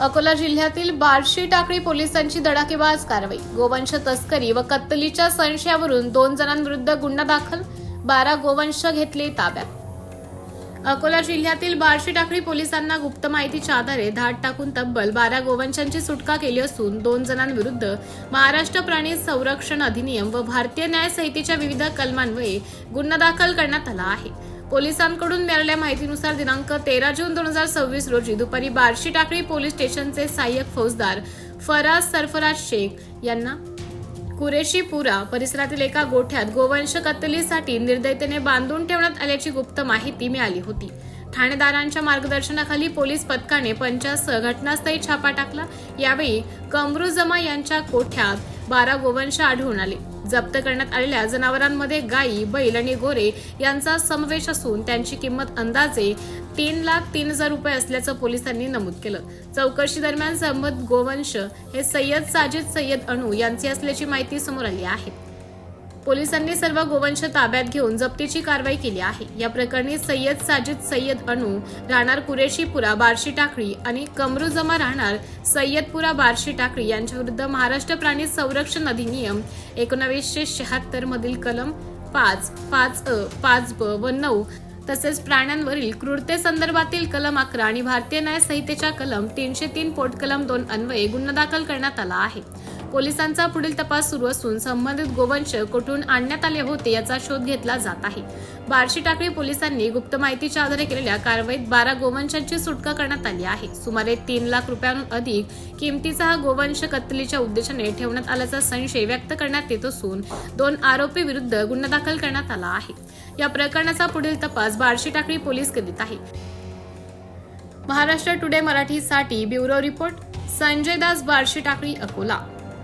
अकोला जिल्ह्यातील बार्शी टाकळी पोलिसांची धडाकेबाज कारवाई. गोवंश तस्करी व कत्तलीच्या संशयावरून 2 जणांविरुद्ध गुन्हा दाखल, 12 गोवंश घेतले ताब्यात. अकोला जिल्ह्यातील बार्शी टाकळी पोलिसांना गुप्त माहितीच्या आधारे धाड टाकून तब्बल 12 गोवंशांची सुटका केली असून 2 जणांविरुद्ध महाराष्ट्र प्राणी संरक्षण अधिनियम व भारतीय न्याय संहितेच्या विविध कलमान्वये गुन्हा दाखल करण्यात आला आहे. पोलिसांकडून मिळालेल्या माहितीनुसार दिनांक 13 जून 2026 रोजी दुपारी बार्शी टाकळी पोलीस स्टेशनचे सहाय्यक फौजदार फराज सरफराज शेख यांना कुरेशीपुरा परिसरातील एका गोठ्यात गोवंश कत्तलीसाठी निर्दयतेने बांधून ठेवण्यात आल्याची गुप्त माहिती मिळाली होती. ठाणेदारांच्या मार्गदर्शनाखाली पोलीस पथकाने 50 घटनास्थळी छापा टाकला. यावेळी कमरुजमा यांच्या कोठ्यात 12 गोवंश आढळून आले. जप्त करण्यात आलेल्या जनावरांमध्ये गायी, बैल आणि गोरे यांचा समावेश असून त्यांची किंमत अंदाजे 3,03,000 रुपये असल्याचं पोलिसांनी नमूद केलं. चौकशी दरम्यान संबंधित गोवंश हे सय्यद साजिद सय्यद अनू यांचे असल्याची माहिती समोर आली आहे. पोलिसांनी सर्व गोवंश ताब्यात घेऊन जप्तीची कारवाई केली आहे. या प्रकरणी सय्यद साजिद सय्यद अनू राहणार कुरेशीपुरा बार्शी टाकळी आणि कमरुजमा राहणार सय्यदपुरा बार्शी टाकळी यांच्याविरुद्ध महाराष्ट्र प्राणी संरक्षण अधिनियम 1976 मधील कलम 5, 5A, 5B व 9 तसेच प्राण्यांवरील क्रूरतेसंदर्भातील कलम 11 आणि भारतीय न्याय संहितेच्या कलम 303 पोटकलम 2 अन्वये गुन्हा दाखल करण्यात आला आहे. पोलिसांचा पुढील तपास सुरू असून संबंधित गोवंश कुठून आणण्यात आले होते याचा शोध घेतला जात आहे. बार्शी टाकळी पोलिसांनी गुप्त माहितीच्या आधारे केलेल्या कारवाईत 12 गोवंशांची सुटका करण्यात आली आहे. सुमारे 3 लाख रुपयांहून अधिक किमतीचा हा गोवंश कत्तलीच्या उद्देशाने ठेवण्यात आल्याचा संशय व्यक्त करण्यात येत असून 2 आरोपी विरुद्ध गुन्हा दाखल करण्यात आला आहे. या प्रकरणाचा पुढील तपास बार्शी टाकळी पोलीस करीत आहे. महाराष्ट्र टुडे मराठीसाठी ब्युरो रिपोर्ट संजय दास, बार्शी टाकळी, अकोला.